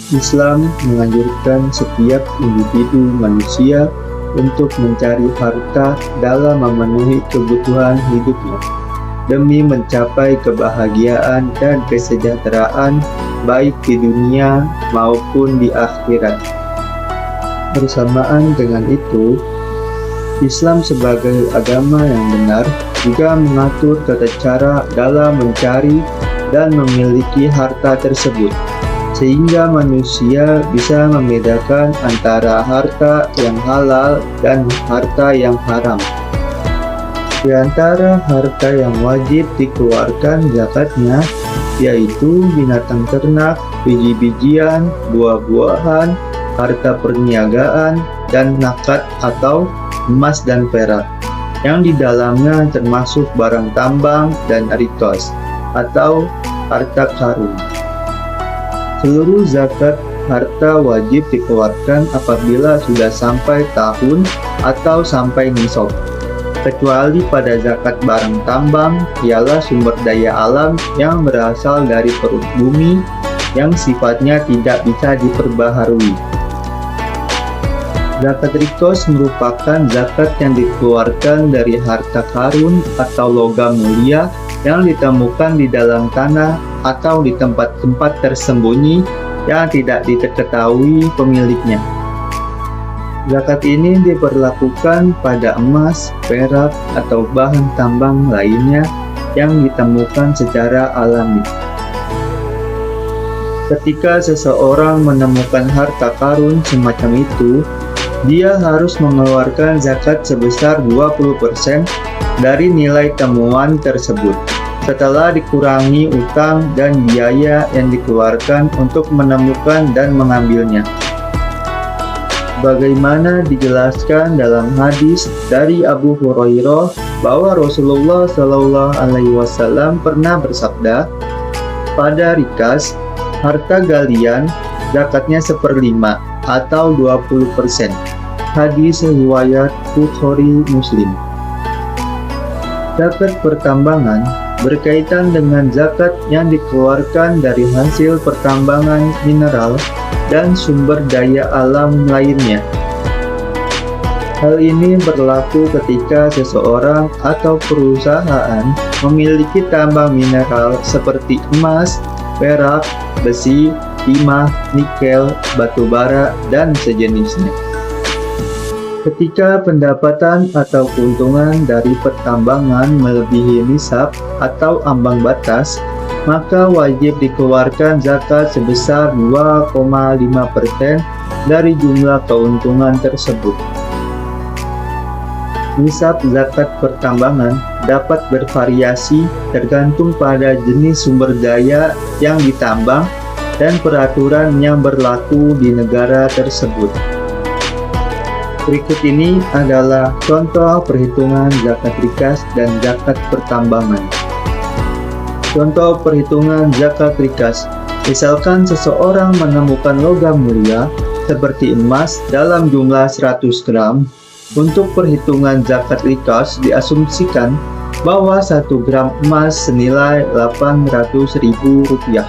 Islam menganjurkan setiap individu manusia untuk mencari harta dalam memenuhi kebutuhan hidupnya demi mencapai kebahagiaan dan kesejahteraan baik di dunia maupun di akhirat. Bersamaan dengan itu, Islam sebagai agama yang benar juga mengatur tata cara dalam mencari dan memiliki harta tersebut, sehingga manusia bisa membedakan antara harta yang halal dan harta yang haram. Di antara harta yang wajib dikeluarkan zakatnya yaitu binatang ternak, biji-bijian, buah-buahan, harta perniagaan, dan nakat atau emas dan perak, yang di dalamnya termasuk barang tambang dan rikos atau harta karun. Seluruh zakat harta wajib dikeluarkan apabila sudah sampai tahun atau sampai nisab, kecuali pada zakat barang tambang, ialah sumber daya alam yang berasal dari perut bumi yang sifatnya tidak bisa diperbaharui. Zakat rikos merupakan zakat yang dikeluarkan dari harta karun atau logam mulia yang ditemukan di dalam tanah atau di tempat-tempat tersembunyi yang tidak diketahui pemiliknya. Zakat ini diberlakukan pada emas, perak, atau bahan tambang lainnya yang ditemukan secara alami. Ketika seseorang menemukan harta karun semacam itu, dia harus mengeluarkan zakat sebesar 20% dari nilai temuan tersebut, setelah dikurangi utang dan biaya yang dikeluarkan untuk menemukan dan mengambilnya. Bagaimana dijelaskan dalam hadis dari Abu Hurairah bahwa Rasulullah SAW pernah bersabda, "Pada rikas, harta galian, zakatnya 1/5 atau 20%. Hadis riwayat Bukhari Muslim. Zakat pertambangan berkaitan dengan zakat yang dikeluarkan dari hasil pertambangan mineral dan sumber daya alam lainnya. Hal ini berlaku ketika seseorang atau perusahaan memiliki tambang mineral seperti emas, perak, besi, timah, nikel, batu bara, dan sejenisnya. Ketika pendapatan atau keuntungan dari pertambangan melebihi nisab atau ambang batas, maka wajib dikeluarkan zakat sebesar 2,5% dari jumlah keuntungan tersebut. Nisab zakat pertambangan dapat bervariasi tergantung pada jenis sumber daya yang ditambang dan peraturan yang berlaku di negara tersebut. Berikut ini adalah contoh perhitungan zakat rikas dan zakat pertambangan. Contoh perhitungan zakat rikas. Misalkan seseorang menemukan logam mulia seperti emas dalam jumlah 100 gram. Untuk perhitungan zakat rikas diasumsikan bahwa 1 gram emas senilai Rp800.000.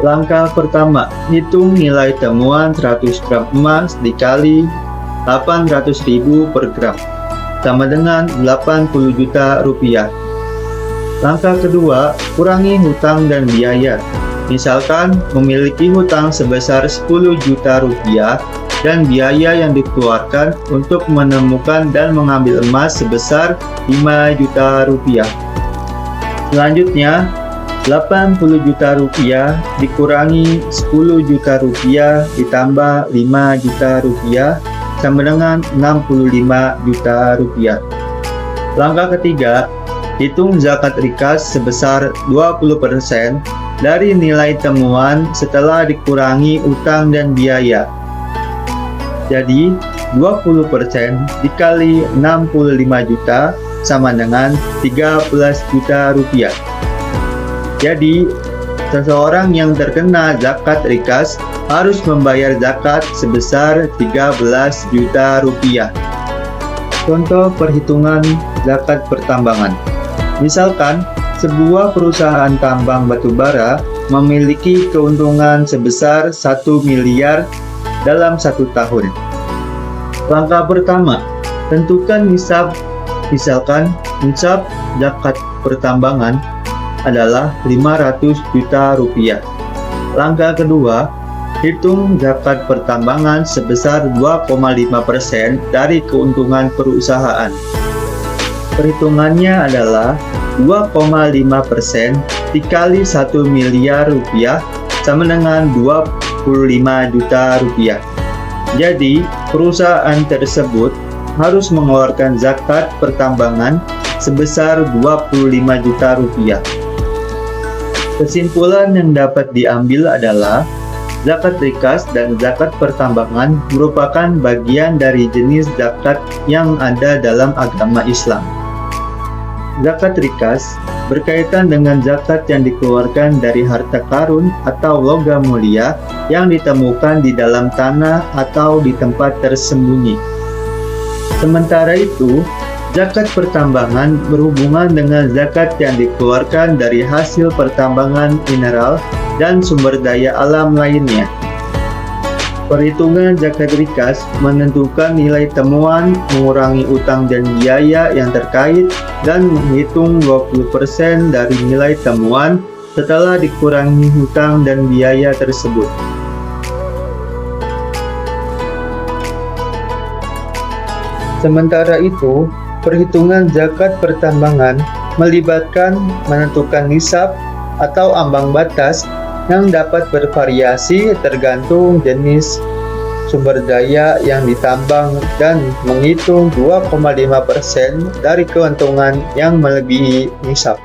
Langkah pertama, hitung nilai temuan 100 gram emas dikali 800.000 per gram, sama dengan 80 juta rupiah. Langkah kedua, kurangi hutang dan biaya. Misalkan memiliki hutang sebesar 10 juta rupiah dan biaya yang dikeluarkan untuk menemukan dan mengambil emas sebesar 5 juta rupiah. Selanjutnya, 80 juta rupiah dikurangi 10 juta rupiah ditambah 5 juta rupiah sama dengan 65 juta rupiah. Langkah ketiga, hitung zakat rikas sebesar 20% dari nilai temuan setelah dikurangi utang dan biaya. Jadi, 20% dikali 65 juta sama dengan 13 juta rupiah. Jadi, seseorang yang terkena zakat rikas harus membayar zakat sebesar 13 juta rupiah. Contoh perhitungan zakat pertambangan. Misalkan, sebuah perusahaan tambang batu bara memiliki keuntungan sebesar 1 miliar dalam 1 tahun. Langkah pertama, tentukan nisab. Misalkan nisab zakat pertambangan adalah 500 juta rupiah. Langkah kedua, hitung zakat pertambangan sebesar 2,5% dari keuntungan perusahaan. Perhitungannya adalah 2,5% dikali 1 miliar rupiah sama dengan 25 juta rupiah. Jadi, perusahaan tersebut harus mengeluarkan zakat pertambangan sebesar 25 juta rupiah. Kesimpulan yang dapat diambil adalah zakat rikas dan zakat pertambangan merupakan bagian dari jenis zakat yang ada dalam agama Islam. Zakat rikas berkaitan dengan zakat yang dikeluarkan dari harta karun atau logam mulia yang ditemukan di dalam tanah atau di tempat tersembunyi. Sementara itu, zakat pertambangan berhubungan dengan zakat yang dikeluarkan dari hasil pertambangan mineral dan sumber daya alam lainnya. Perhitungan zakat rikas menentukan nilai temuan, mengurangi utang dan biaya yang terkait, dan menghitung 20% dari nilai temuan setelah dikurangi hutang dan biaya tersebut. Sementara itu, perhitungan zakat pertambangan melibatkan menentukan nisab atau ambang batas yang dapat bervariasi tergantung jenis sumber daya yang ditambang dan menghitung 2,5% dari keuntungan yang melebihi nisab.